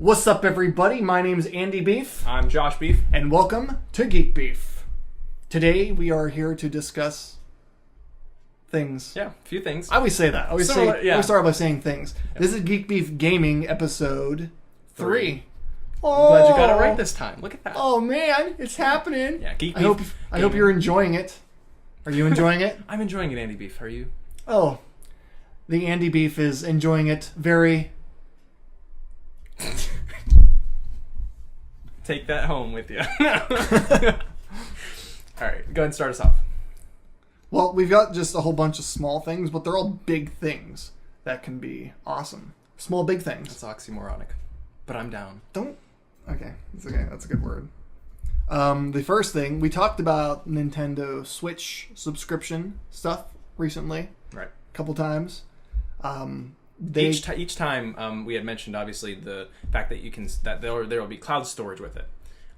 What's up, everybody? My name's Andy Beef. I'm Josh Beef. And welcome to Geekbeef. Today, we are here to discuss things. Yeah, a few things. I always say that. I always start by saying things. Yep. This is Geekbeef Gaming Episode 3. Oh, I'm glad you got it right this time. Look at that. Oh, man. It's happening. Yeah, Geekbeef. I hope you're enjoying it. Are you enjoying it? I'm enjoying it, Andy Beef. Are you? Oh, the Andy Beef is enjoying it very... Take that home with you. All right, go ahead and start us off. Well, we've got just a whole bunch of small things, but they're all big things that can be awesome. Small, big things. That's oxymoronic, but I'm down. Okay. It's okay. That's a good word. The first thing, we talked about Nintendo Switch subscription stuff recently. Right. A couple times. Each time we had mentioned, obviously, the fact that there will be cloud storage with it.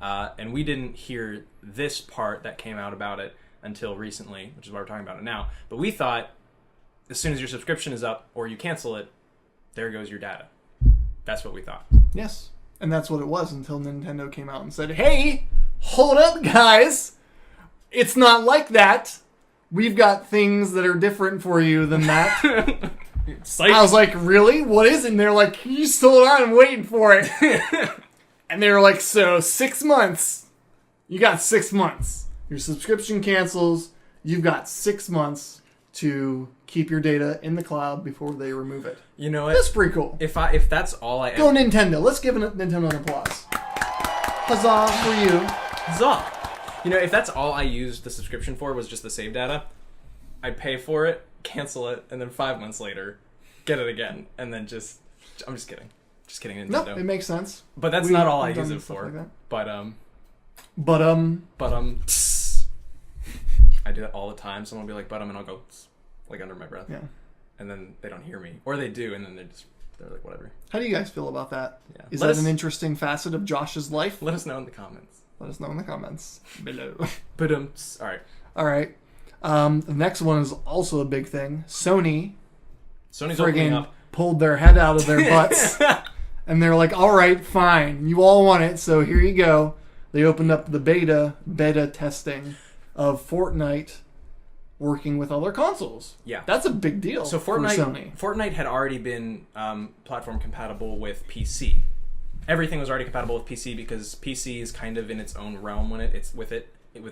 And we didn't hear this part that came out about it until recently, which is why we're talking about it now. But we thought, as soon as your subscription is up or you cancel it, there goes your data. That's what we thought. Yes. And that's what it was until Nintendo came out and said, hey, hold up, guys. It's not like that. We've got things that are different for you than that. I was like, really? What is it? And they're like, you just hold on, I'm waiting for it. And they were like, so 6 months. You got 6 months. Your subscription cancels. You've got 6 months to keep your data in the cloud before they remove it. You know what? That's pretty cool. If that's all I... Go Nintendo. Let's give Nintendo an applause. Huzzah for you. Huzzah. You know, if that's all I used the subscription for was just the save data, I'd pay for it, cancel it, and then 5 months later, get it again, and then I'm just kidding. Just kidding, Nintendo. No, it makes sense. But that's not all I use it for. Like but I do that all the time. Someone will be like, and I'll go, like, under my breath. Yeah. And then they don't hear me. Or they do, and then they're like, whatever. How do you guys feel about that? Yeah. Is that an interesting facet of Josh's life? Let us know in the comments. Let us know in the comments below. All right. The next one is also a big thing. Sony's opening up. Pulled their head out of their butts. And they're like, all right, fine. You all want it, so here you go. They opened up the beta testing of Fortnite working with other consoles. Yeah. That's a big deal for Sony. Fortnite had already been platform compatible with PC. Everything was already compatible with PC because PC is kind of in its own realm when it's with the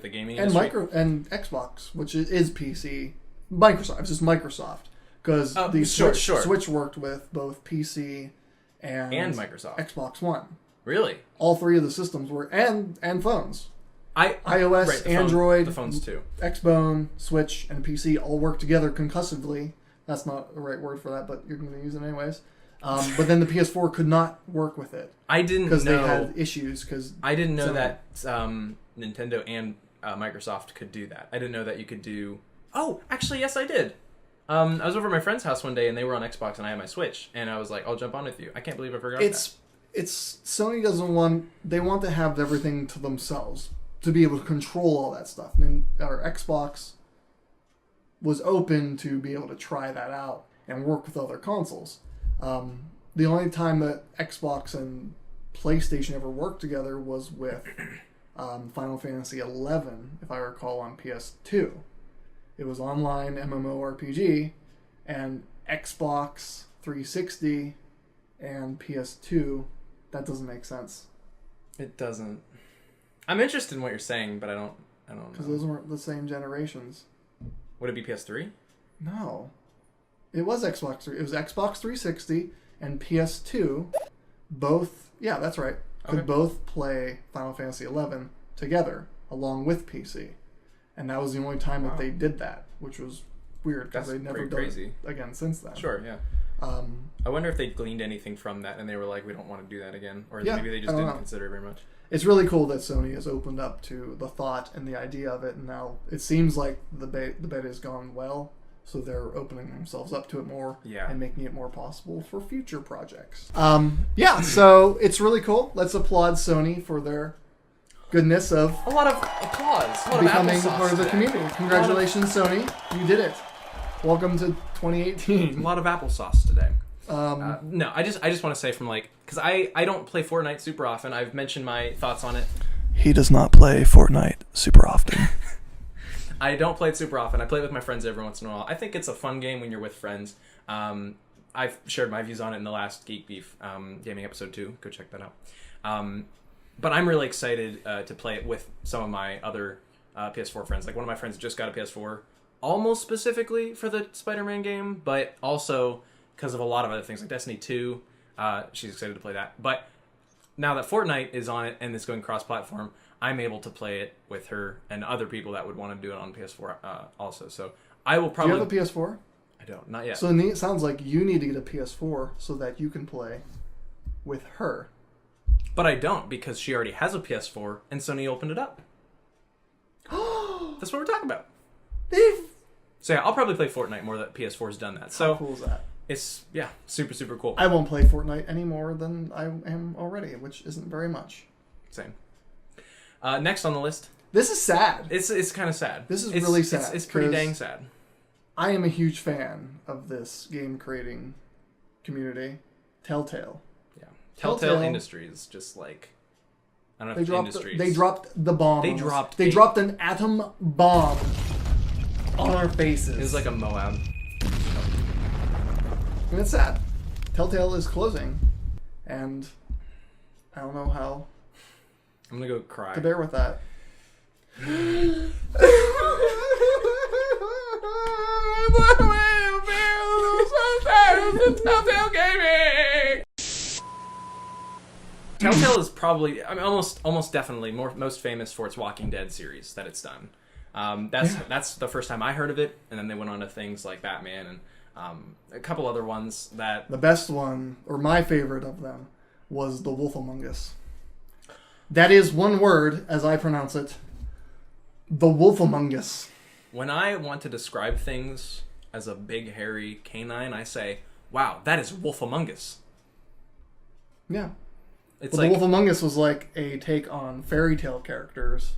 gaming industry. And Xbox, which is PC. Microsoft. It's just Microsoft. Because the Switch worked with both PC and Microsoft. Xbox One. Really? All three of the systems were, and phones. iOS, right, Android, the phones too. Xbone, Switch, and PC all work together concussively. That's not the right word for that, but you're going to use it anyways. But then the PS4 could not work with it. I didn't know. Because they had issues. I didn't know that Nintendo and Microsoft could do that. I didn't know that you could do... Oh, actually, yes, I did. I was over at my friend's house one day, and they were on Xbox, and I had my Switch. And I was like, I'll jump on with you. I can't believe I forgot that. Sony doesn't want... They want to have everything to themselves, to be able to control all that stuff. And our Xbox was open to be able to try that out and work with other consoles. The only time that Xbox and PlayStation ever worked together was with Final Fantasy XI, if I recall, on PS2. It was online MMORPG, and Xbox 360 and PS2. That doesn't make sense. It doesn't. I'm interested in what you're saying, but I don't know. Because those weren't the same generations. Would it be PS3? No. It was Xbox 3. It was Xbox 360 and PS2. Both, yeah, that's right. Could both play Final Fantasy XI together, along with PC. And that was the only time that they did that, which was weird because they never done it again since then. Sure, yeah. I wonder if they gleaned anything from that and they were like, we don't want to do that again. Or maybe they just didn't consider it very much. It's really cool that Sony has opened up to the thought and the idea of it, and now it seems like the beta has gone well, so they're opening themselves up to it more and making it more possible for future projects. So it's really cool. Let's applaud Sony for their goodness of a lot of applause, becoming part of the community. Congratulations, Sony, you did it. Welcome to 2018. A lot of applesauce today. No, I just want to say from like, because I don't play Fortnite super often. I've mentioned my thoughts on it. He does not play Fortnite super often. I don't play it super often. I play it with my friends every once in a while. I think it's a fun game when you're with friends. I've shared my views on it in the last Geekbeef gaming episode 2. Go check that out. But I'm really excited to play it with some of my other PS4 friends. Like one of my friends just got a PS4 almost specifically for the Spider-Man game, but also because of a lot of other things like Destiny 2. She's excited to play that. But now that Fortnite is on it and it's going cross-platform, I'm able to play it with her and other people that would want to do it on PS4 also. So I will probably... Do you have a PS4? I don't. Not yet. So it sounds like you need to get a PS4 so that you can play with her. But I don't, because she already has a PS4 and Sony opened it up. That's what we're talking about. So yeah, I'll probably play Fortnite more that PS4's done that. So how cool is that? It's, yeah, super, super cool. I won't play Fortnite any more than I am already, which isn't very much. Same. Next on the list. This is sad. It's kind of sad. This is really sad. It's pretty dang sad. I am a huge fan of this game creating community. Telltale. Yeah. Telltale Industries, just like... I don't know if Industries. They dropped the bomb. They dropped an atom bomb on our faces. It was like a Moab. And it's sad. Telltale is closing, and I don't know how I'm gonna go cry. to bear with that. Telltale Gaming. Telltale is probably, I mean, almost definitely most famous for its Walking Dead series that it's done. That's the first time I heard of it, and then they went on to things like Batman and a couple other ones that... The best one, or my favorite of them, was The Wolf Among Us. That is one word, as I pronounce it. The Wolf Among Us. When I want to describe things as a big, hairy canine, I say, wow, that is Wolf Among Us. Yeah. It's The Wolf Among Us was like a take on fairy tale characters.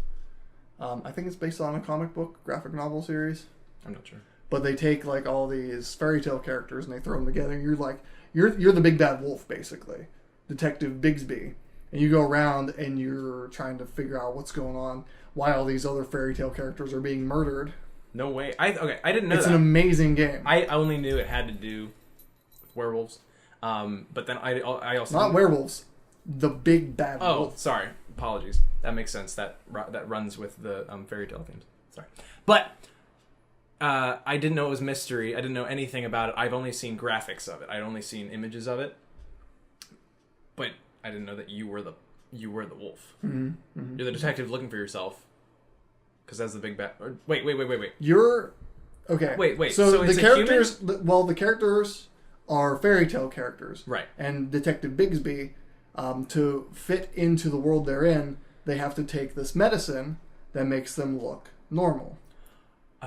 I think it's based on a comic book, graphic novel series. I'm not sure. But they take like all these fairy tale characters and they throw them together. And you're like, you're the big bad wolf, basically, Detective Bigsby, and you go around and you're trying to figure out what's going on, why all these other fairy tale characters are being murdered. No way. I didn't know It's that. an amazing game. I only knew it had to do with werewolves. But then I also not werewolves, the big bad wolf. Oh, sorry. Apologies. That makes sense. That runs with the fairy tale themes. Sorry, but. I didn't know it was mystery. I didn't know anything about it. I've only seen graphics of it. I'd only seen images of it. But I didn't know that you were the wolf. Mm-hmm. Mm-hmm. You're the detective looking for yourself. Because that's the big bad... Wait. You're... Okay. Wait. So is the it characters... human? The characters are fairy tale characters. Right. And Detective Bigsby, to fit into the world they're in, they have to take this medicine that makes them look normal.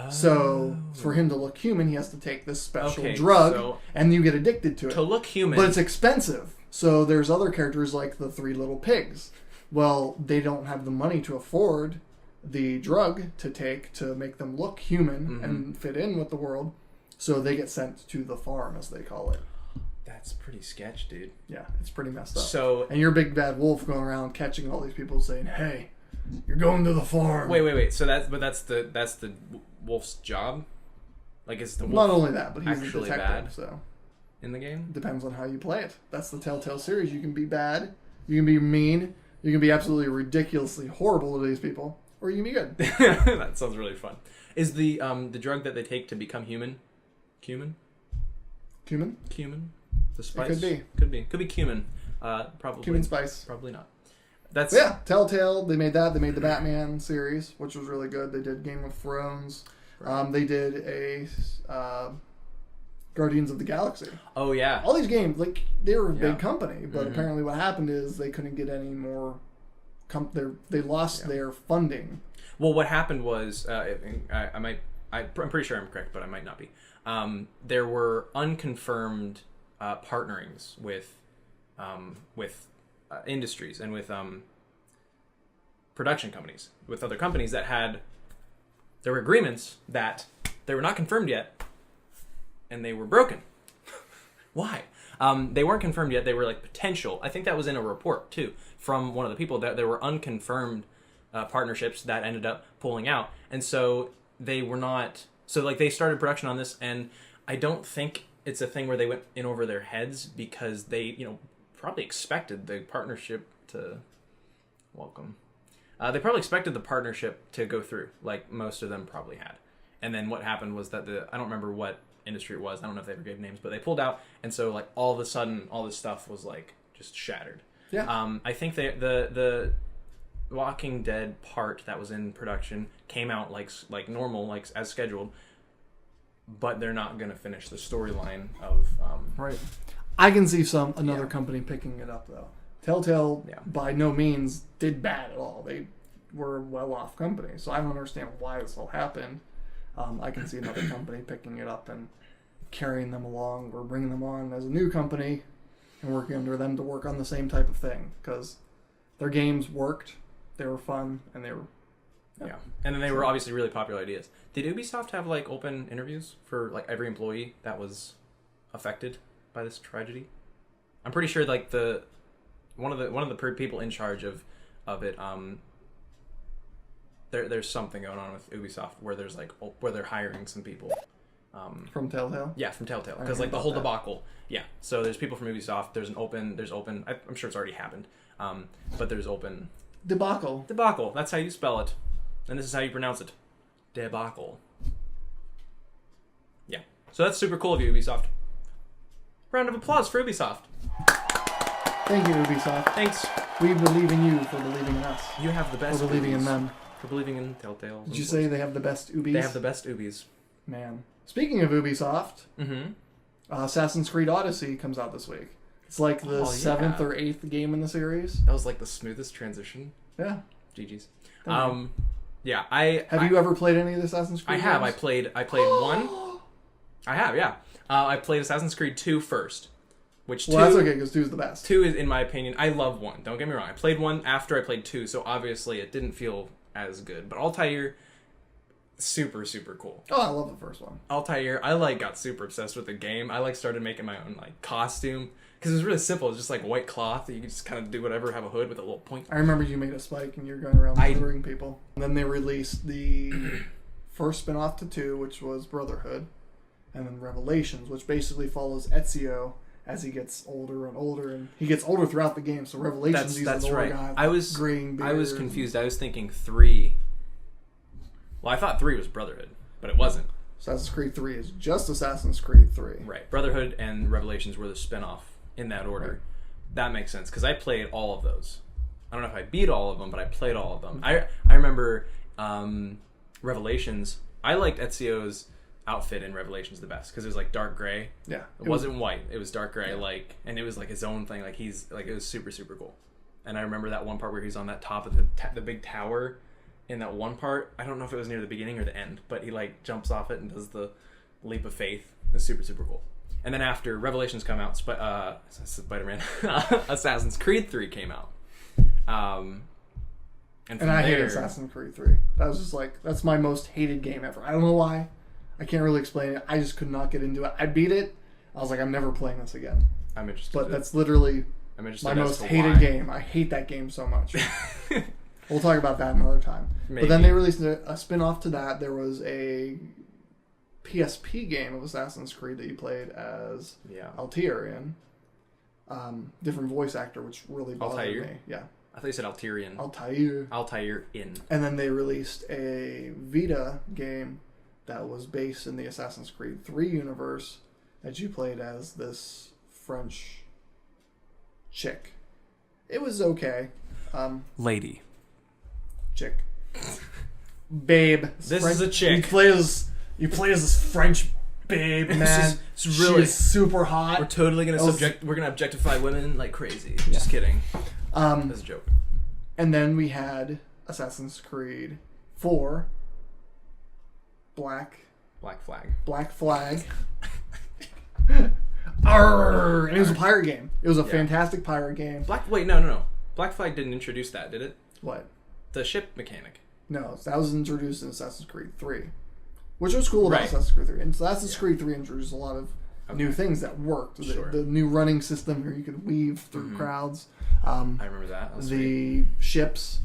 So, for him to look human, he has to take this special drug, and you get addicted to it. To look human... But it's expensive. So, there's other characters like the Three Little Pigs. Well, they don't have the money to afford the drug to take to make them look human and fit in with the world. So, they get sent to the farm, as they call it. That's pretty sketch, dude. Yeah, it's pretty messed up. So, and you're a big bad wolf going around catching all these people saying, hey, you're going to the farm. Wait. So that's the wolf's job? Like, is the wolf not only that, but he's a actually detective, bad so in the game? Depends on how you play it. That's the Telltale series. You can be bad, you can be mean, you can be absolutely ridiculously horrible to these people, or you can be good. That sounds really fun. Is the drug that they take to become human? Cumin? The spice? It Could be cumin. Probably. Cumin spice. Probably not. Telltale. They made that. They made the Batman series, which was really good. They did Game of Thrones. Right. They did a Guardians of the Galaxy. Oh yeah. All these games, like they were a big company, but apparently what happened is they couldn't get any more. They lost their funding. Well, what happened was I'm pretty sure I'm correct, but I might not be. There were unconfirmed partnerings with industries and with production companies, with other companies that had... There were agreements that they were not confirmed yet, and they were broken. Why? They weren't confirmed yet. They were like potential. I think that was in a report too from one of the people that there were unconfirmed partnerships that ended up pulling out, and so they were not. So like they started production on this, and I don't think it's a thing where they went in over their heads because they probably expected the partnership to they probably expected the partnership to go through, like most of them probably had. And then what happened was that I don't remember what industry it was. I don't know if they ever gave names, but they pulled out, and so like all of a sudden, all this stuff was like just shattered. Yeah. I think the Walking Dead part that was in production came out like normal, like as scheduled, but they're not going to finish the storyline of right. I can see another company picking it up though. Telltale by no means did bad at all. They were a well-off company, so I don't understand why this all happened. I can see another company picking it up and carrying them along or bringing them on as a new company and working under them to work on the same type of thing because their games worked, they were fun, and they were and then they were obviously really popular ideas. Did Ubisoft have like open interviews for like every employee that was affected by this tragedy? I'm pretty sure like one of the people in charge of it there's something going on with Ubisoft where there's like where they're hiring some people from Telltale. Yeah, from Telltale, because like the whole debacle. Yeah, so there's people from Ubisoft. There's open. I'm sure it's already happened, but there's open debacle. That's how you spell it, and this is how you pronounce it, debacle. Yeah, so that's super cool of you, Ubisoft. Round of applause for Ubisoft. Thank you, Ubisoft. Thanks. We believe in you for believing in us. You have the best. For believing in them. For believing in Telltale. Did you say they have the best Ubis? They have the best Ubis. Man. Speaking of Ubisoft, Assassin's Creed Odyssey comes out this week. It's like the 7th or 8th game in the series. That was like the smoothest transition. Yeah. GG's. Yeah. Have you ever played any of the Assassin's Creed games? I played one. I have, yeah. I played Assassin's Creed 2 first. That's okay, because 2 is the best. 2 is, in my opinion, I love 1. Don't get me wrong. I played 1 after I played 2, so obviously it didn't feel as good. But Altair, super, super cool. Oh, I love the first one. Altair, I got super obsessed with the game. I started making my own costume. Because it was really simple. It was just white cloth that you could just kind of do whatever, have a hood with a little point. I remember you made a spike and you were going around murdering people. And then they released the first spin-off to 2, which was Brotherhood. And then Revelations, which basically follows Ezio as he gets older and older, and he gets older throughout the game. So Revelations, he's an older guy. I was graying beard. I was confused. I was thinking 3. Well, I thought 3 was Brotherhood, but it wasn't. Assassin's Creed 3 is just Assassin's Creed 3. Right. Brotherhood and Revelations were the spin-off in that order. Right. That makes sense because I played all of those. I don't know if I beat all of them, but I played all of them. I remember Revelations. I liked Ezio's outfit in Revelations the best because it was dark gray. Yeah, it wasn't white. It was dark gray, and it was his own thing. It was super, super cool. And I remember that one part where he's on that top of the big tower. In that one part, I don't know if it was near the beginning or the end, but he jumps off it and does the leap of faith. It's super, super cool. And then after Revelations come out, Spider-Man, Assassin's Creed 3 came out. And I hate Assassin's Creed 3. That was just that's my most hated game ever. I don't know why. I can't really explain it. I just could not get into it. I beat it. I was like, I'm never playing this again. I'm interested. But that's literally my most hated game. I hate that game so much. We'll talk about that another time. Maybe. But then they released a spin-off to that. There was a PSP game of Assassin's Creed that you played as Altair in. Different voice actor, which really bothered me. Yeah. I thought you said Altairian. Altair in. And then they released a Vita game that was based in the Assassin's Creed 3 universe that you played as this French chick. It was okay. Lady. Chick. Babe. This is a chick. You play as this French babe, man. It's really she is super hot. We're totally gonna objectify women like crazy. Yeah. Just kidding. That's a joke. And then we had Assassin's Creed 4. Black Flag. Arrgh! And it was a pirate game. It was a fantastic pirate game. No. Black Flag didn't introduce that, did it? What? The ship mechanic. No, that was introduced in Assassin's Creed 3. Which was cool about Assassin's Creed 3. And Assassin's Creed 3 introduced a lot of new things that worked. Sure. The new running system where you could weave through crowds. I remember that. That was the sweet. Ships.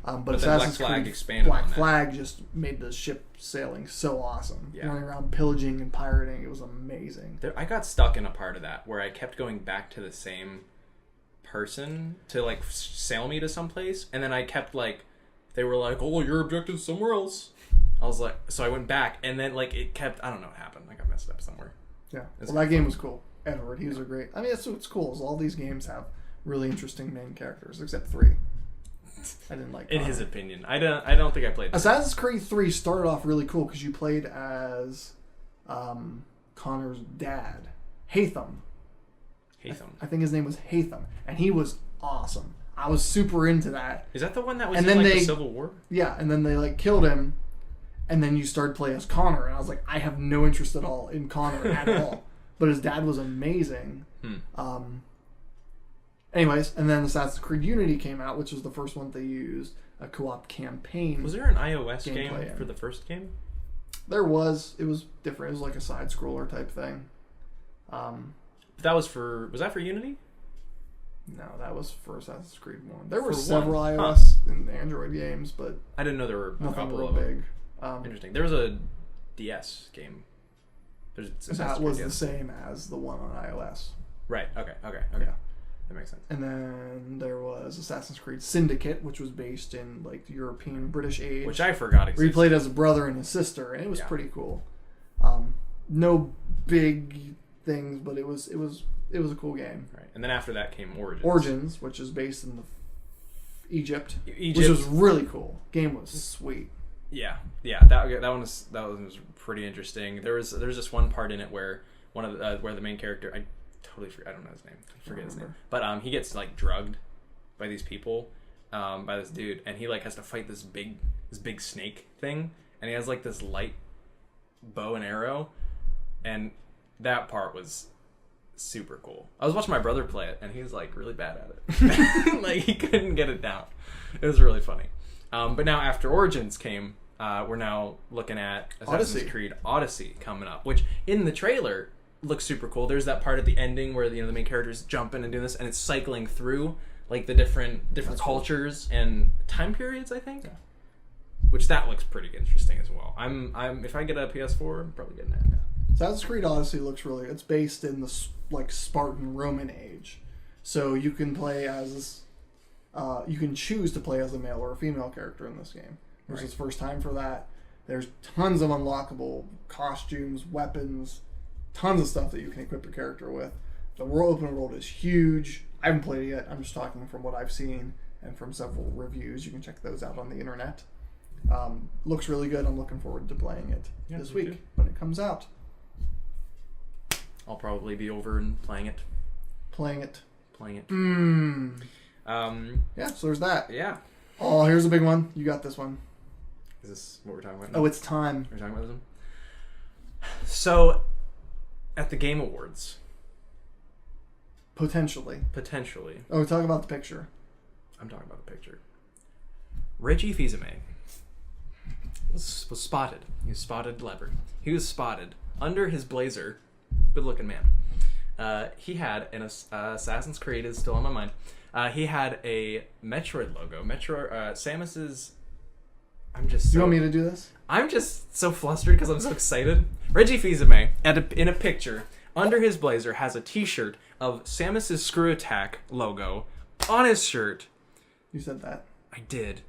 But Assassin's Black Flag Creed expanded Black on that. Flag just made the ship sailing so awesome. Yeah. Running around pillaging and pirating, it was amazing. I got stuck in a part of that where I kept going back to the same person to like sail me to someplace, and then I kept like, they were like, "Oh, your objective's somewhere else." I was like, so I went back, and then like it kept. I don't know what happened. I got messed up somewhere. Yeah. Well, that game was cool. Edward, he was a great. I mean, that's what's cool is all these games have really interesting main characters, except 3. I didn't like. In his opinion, I don't think I played. Assassin's Creed 3 started off really cool because you played as Connor's dad, Hatham. I think his name was Hatham, and he was awesome. I was super into that. Is that the one that was and in then like the Civil War? Yeah, and then they like killed him, and then you started playing as Connor, and I was like, I have no interest at all in Connor at all. But his dad was amazing. Anyways, and then Assassin's Creed Unity came out, which was the first one they used a co-op campaign. Was there an iOS game gameplay for the first game? There was. It was different. It was like a side scroller type thing. That was for. Was that for Unity? No, that was for Assassin's Creed 1. There were For several one. iOS and Android games, but I didn't know there were a nothing couple real of them. big. Interesting. There was a DS game. There's That was the same as the one on iOS. Right. Okay. Yeah. That makes sense. And then there was Assassin's Creed Syndicate, which was based in like the European British age. Which I forgot existed. Where he played as a brother and a sister, and it was pretty cool. No big things, but it was a cool game. Right. And then after that came Origins. Origins, which is based in Egypt, which was really cool. Game was sweet. Yeah. That one was pretty interesting. There was this one part in it where where the main character, I don't know his name. I forget his name. But he gets like drugged by these people, by this dude, and he like has to fight this big snake thing, and he has like this light bow and arrow, and that part was super cool. I was watching my brother play it, and he was like really bad at it. Like he couldn't get it down. It was really funny. But now after Origins came, we're now looking at Assassin's Creed Odyssey coming up, which in the trailer looks super cool. There's that part at the ending where the main character's jumping and doing this, and it's cycling through like the different cultures and time periods, I think. Yeah. Which that looks pretty interesting as well. I'm if I get a PS4, I'm probably getting that. Assassin's Creed Odyssey looks really. It's based in the like Spartan Roman age, so you can play as you can choose to play as a male or a female character in this game, which is the first time for that. There's tons of unlockable costumes, weapons, tons of stuff that you can equip your character with. The open world is huge. I haven't played it yet. I'm just talking from what I've seen and from several reviews. You can check those out on the internet. Looks really good. I'm looking forward to playing it this week when it comes out. I'll probably be over and playing it. Yeah, so there's that. Yeah. Oh, here's a big one. You got this one. Is this what we're talking about? Oh, it's time. We're talking about this one? So, at the Game Awards. Potentially. Oh, we're talking about the picture. I'm talking about the picture. Reggie Fils-aime was spotted. He was spotted leopard. He was spotted under his blazer. Good looking man. He had an Assassin's Creed is still on my mind. He had a Metroid logo. Samus's. You want me to do this? I'm just so flustered because I'm so excited. Reggie Fils-aime, in a picture, under his blazer, has a T-shirt of Samus's Screw Attack logo on his shirt. You said that. I did.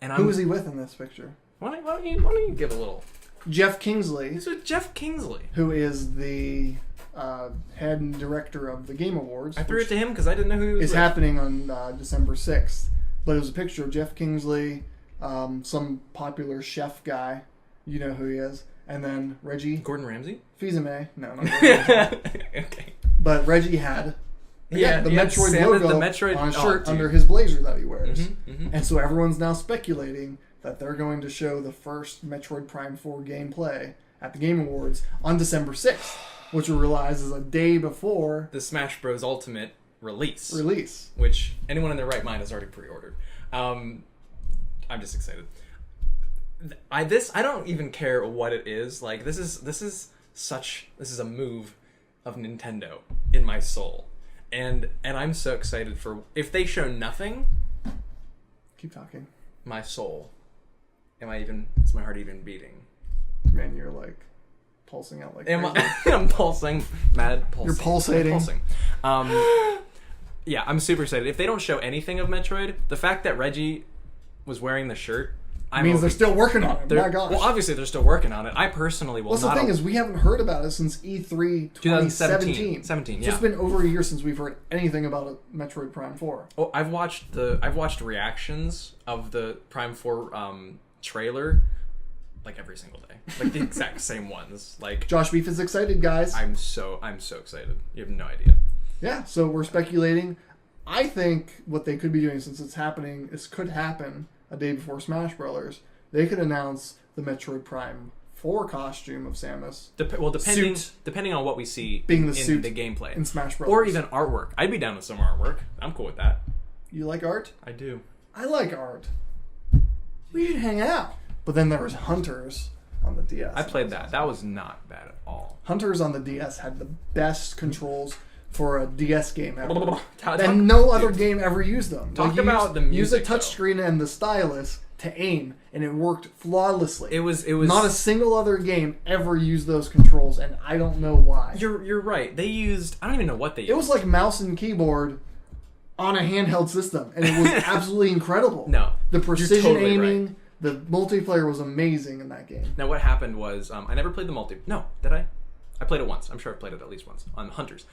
And who was he with in this picture? Why don't you give a little? Jeff Kingsley. He's with Jeff Kingsley, who is the head and director of the Game Awards. I threw it to him because I didn't know who he was. It's happening on December 6th. But it was a picture of Jeff Kingsley, some popular chef guy. You know who he is. And then Reggie. Gordon Ramsay? Fils-aime. No, not Gordon Ramsay. Okay. But Reggie had the Metroid logo on his shirt under his blazer that he wears. And so everyone's now speculating that they're going to show the first Metroid Prime 4 gameplay at the Game Awards on December 6th, which we realize is a day before the Smash Bros. Ultimate release. Which anyone in their right mind has already pre-ordered. I'm just excited. I don't even care what it is. Like this is a move of Nintendo in my soul. And I'm so excited for... If they show nothing... Keep talking. My soul. Is my heart even beating? Man, you're like pulsing out like I'm pulsing. Mad pulsing. You're pulsating. I'm pulsing. Yeah, I'm super excited. If they don't show anything of Metroid, the fact that Reggie was wearing the shirt... means they're still working on it. My gosh. Well, obviously they're still working on it. I personally will not... Well, the thing is, we haven't heard about it since E3 2017. 17, So it's been over a year since we've heard anything about a Metroid Prime 4. Oh, I've watched reactions of the Prime 4 trailer like every single day. Like the exact same ones. Like Josh Beef is excited, guys. I'm so excited. You have no idea. Yeah, so we're speculating. I think what they could be doing, since this could happen a day before Smash Brothers, they could announce the Metroid Prime 4 costume of Samus. Depending on what we see being the in suit the gameplay. in Smash Brothers. Or even artwork. I'd be down with some artwork. I'm cool with that. You like art? I do. I like art. We should hang out. But then there was Hunters on the DS. I played that. That was not bad at all. Hunters on the DS had the best controls for a DS game ever. And And no other game ever used them. Talk about the music, use a touchscreen and the stylus to aim, and it worked flawlessly. It was not a single other game ever used those controls, and I don't know why. You're right. They used... I don't even know what they used. It was like mouse and keyboard on a handheld system, and it was absolutely incredible. No. The precision totally aiming... right. The multiplayer was amazing in that game. Now, what happened was, I never played the No, did I? I played it once. I'm sure I played it at least once on Hunters.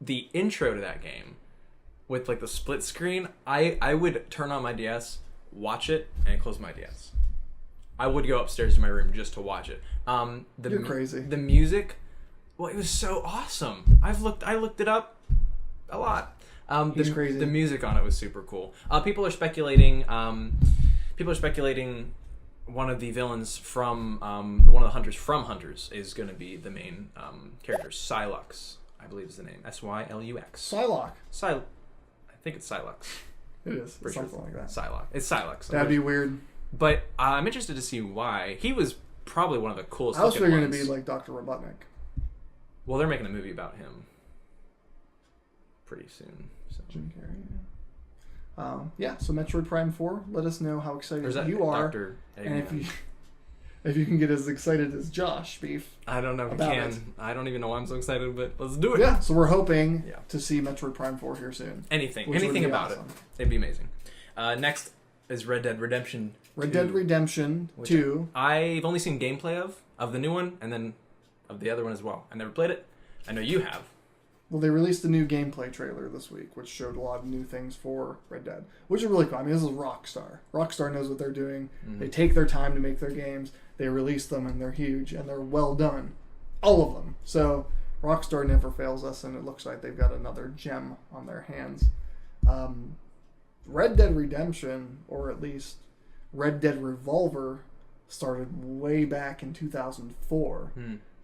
The intro to that game, with like the split screen, I would turn on my DS, watch it, and close my DS. I would go upstairs to my room just to watch it. You're crazy. The music, well, it was so awesome. I looked it up a lot. He's crazy. The music on it was super cool. People are speculating. One of the villains from one of the hunters from Hunters is going to be the main character. Sylux, I believe is the name. Sylux. Psylocke. I think it's Sylux. It is. It's something like that. Sylux. It's Sylux. That'd be weird. But I'm interested to see why. He was probably one of the coolest. I was looking figuring ones. to be like Dr. Robotnik. Well, they're making a movie about him pretty soon. So. Jim Carrey. Yeah, so Metroid Prime 4, let us know how excited you are. And if you can get as excited as Josh Beef. I don't know if you can. I don't even know why I'm so excited, but let's do it. Yeah, so we're hoping to see Metroid Prime 4 here soon. Anything about it. It'd be amazing. Next is Red Dead Redemption 2. Red Dead Redemption 2. I've only seen gameplay of the new one, and then of the other one as well. I never played it. I know you have. Well, they released a new gameplay trailer this week, which showed a lot of new things for Red Dead, which is really cool. I mean, this is Rockstar. Rockstar knows what they're doing. Mm-hmm. They take their time to make their games. They release them, and they're huge, and they're well done. All of them. So Rockstar never fails us, and it looks like they've got another gem on their hands. Red Dead Redemption, or at least Red Dead Revolver, started way back in 2004,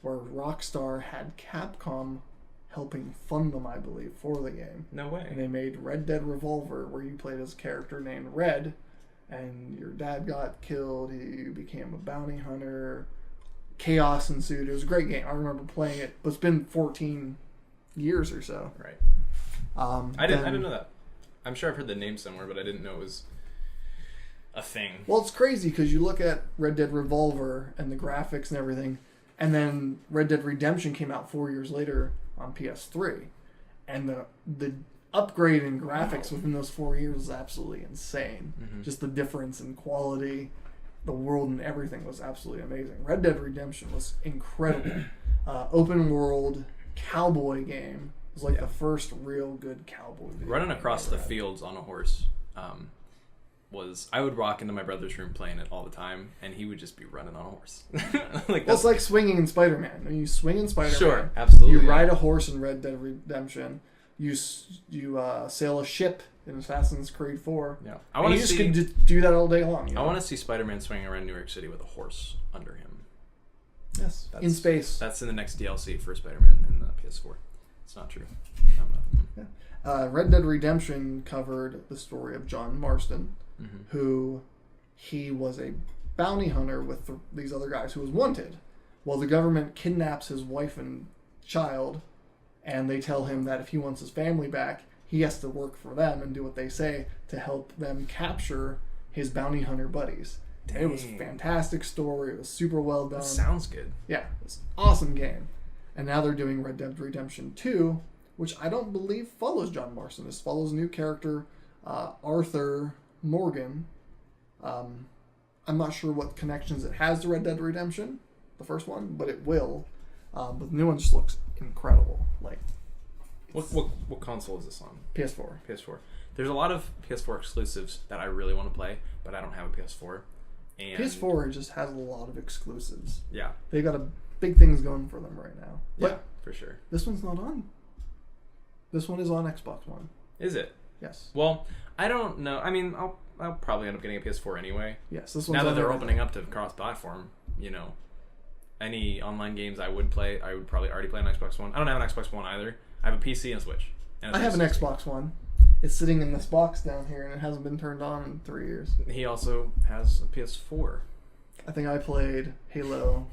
where Rockstar had Capcom helping fund them, I believe, for the game. No way. And they made Red Dead Revolver, where you played as a character named Red, and your dad got killed, you became a bounty hunter, chaos ensued. It was a great game. I remember playing it, but it's been 14 years or so. Right. I didn't know that. I'm sure I've heard the name somewhere, but I didn't know it was a thing. Well, it's crazy, because you look at Red Dead Revolver and the graphics and everything, and then Red Dead Redemption came out 4 years later on PS3, and the upgrade in graphics within those 4 years is absolutely insane. Mm-hmm. Just the difference in quality, the world and everything was absolutely amazing. Red Dead Redemption was incredible. Open world cowboy game. It was like the first real good cowboy game. Running across the fields on a horse I would walk into my brother's room playing it all the time, and he would just be running on a horse. It's like swinging in Spider-Man. When you swing in Spider-Man, sure, absolutely. You ride a horse in Red Dead Redemption. You sail a ship in Assassin's Creed 4. Yeah, You just could do that all day long. You know? I want to see Spider-Man swinging around New York City with a horse under him. Yes, in space. That's in the next DLC for Spider-Man in the PS4. It's not true. Red Dead Redemption covered the story of John Marston, who he was a bounty hunter with these other guys who was wanted. Well, the government kidnaps his wife and child and they tell him that if he wants his family back, he has to work for them and do what they say to help them capture his bounty hunter buddies. Dang. It was a fantastic story. It was super well done. That sounds good. Yeah, it's an awesome game. And now they're doing Red Dead Redemption 2, which I don't believe follows John Marston. This follows a new character, Arthur Morgan. I'm not sure what connections it has to Red Dead Redemption, the first one, but it will. But the new one just looks incredible. Like, what console is this on? PS4. PS4. There's a lot of PS4 exclusives that I really want to play, but I don't have a PS4. And PS4 just has a lot of exclusives. Yeah. They got big things going for them right now. Yeah, but for sure. This one's not on. This one is on Xbox One. Is it? Yes. Well, I don't know. I mean, I'll probably end up getting a PS4 anyway. Yes, this one's now that they're opening up to cross-platform, any online games I would play, I would probably already play on Xbox One. I don't have an Xbox One either. I have a PC and a Switch. And I have an Xbox One. It's sitting in this box down here, and it hasn't been turned on in 3 years. He also has a PS4. I think I played Halo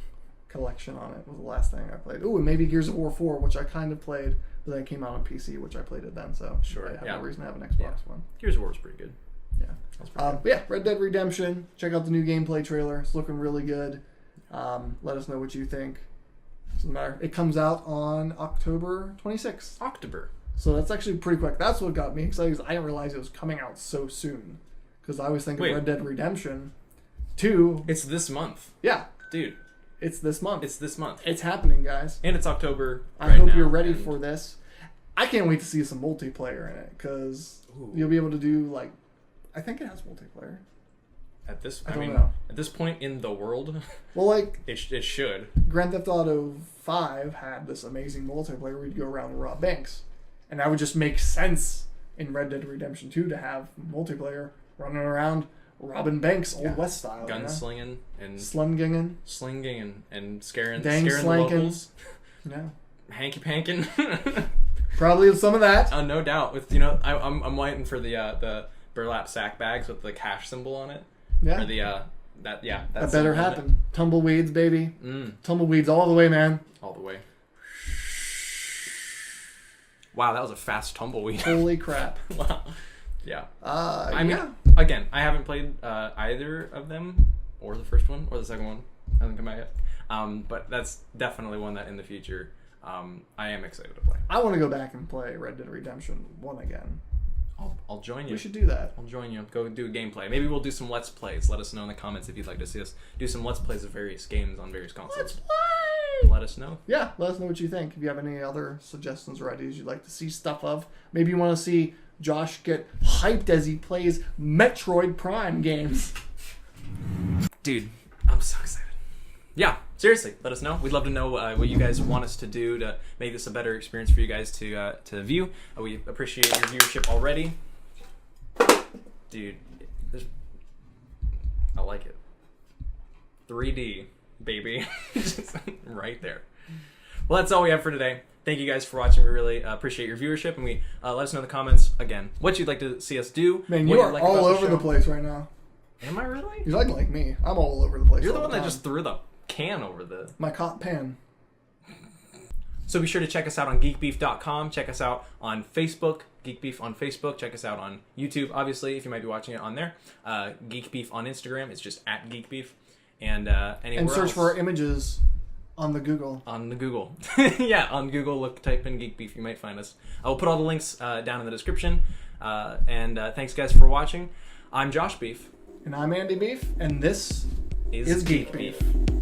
Collection on it. Was the last thing I played. Ooh, and maybe Gears of War 4, which I kind of played, but then it came out on PC, which I played it then. So sure, I have no reason to have an Xbox One. Gears of War was pretty good. Yeah. But yeah, Red Dead Redemption. Check out the new gameplay trailer. It's looking really good. Let us know what you think. Doesn't matter. It comes out on October 26th. October. So that's actually pretty quick. That's what got me excited, because I didn't realize it was coming out so soon. Because I was thinking Red Dead Redemption 2. It's this month. Yeah. Dude. It's this month. It's this month. It's happening, guys. And it's October. I hope you're ready for this. I can't wait to see some multiplayer in it, because you'll be able to do, I think it has multiplayer. At this, I don't know. At this point in the world, well, it should. Grand Theft Auto 5 had this amazing multiplayer where you'd go around and rob banks, and that would just make sense in Red Dead Redemption 2 to have multiplayer running around robbing banks, Old West style, gunslinging and slinging and scaring dang the slanking. locals. Yeah, hanky panking. Probably some of that. No doubt. With I'm waiting for the burlap sack bags with the cash symbol on it. Yeah. Or that better happen. Tumbleweeds, baby. Tumbleweeds all the way, man. All the way. Wow, that was a fast tumbleweed. Holy crap. Wow. Yeah. I mean, again, I haven't played either of them, or the first one, or the second one. Hasn't come out yet. But that's definitely one that in the future I am excited to play. I want to go back and play Red Dead Redemption 1 again. I'll join you. We should do that. I'll join you. Go do a gameplay. Maybe we'll do some Let's Plays. Let us know in the comments if you'd like to see us do some Let's Plays of various games on various consoles. Let's play! Let us know. Yeah, let us know what you think. If you have any other suggestions or ideas you'd like to see stuff of. Maybe you want to see Josh get hyped as he plays Metroid Prime games. Dude, I'm so excited. Yeah, seriously, let us know. We'd love to know what you guys want us to do to make this a better experience for you guys to view. We appreciate your viewership already. Dude, I like it. 3D, baby. Just right there. Well, that's all we have for today. Thank you guys for watching. We really appreciate your viewership, and we let us know in the comments, again, what you'd like to see us do. Man, you are all over the place right now. Am I really? You're like me. I'm all over the place. You're the one that just threw the can over my cot pan. So be sure to check us out on geekbeef.com. Check us out on Facebook, Geekbeef on Facebook. Check us out on YouTube, obviously, if you might be watching it on there. Geekbeef on Instagram. It's just at Geekbeef. And anywhere And search else. for our images on the Google. On the Google. Yeah, on Google, type in Geekbeef. You might find us. I will put all the links down in the description. And thanks, guys, for watching. I'm Josh Beef. And I'm Andy Beef. And this is Geekbeef.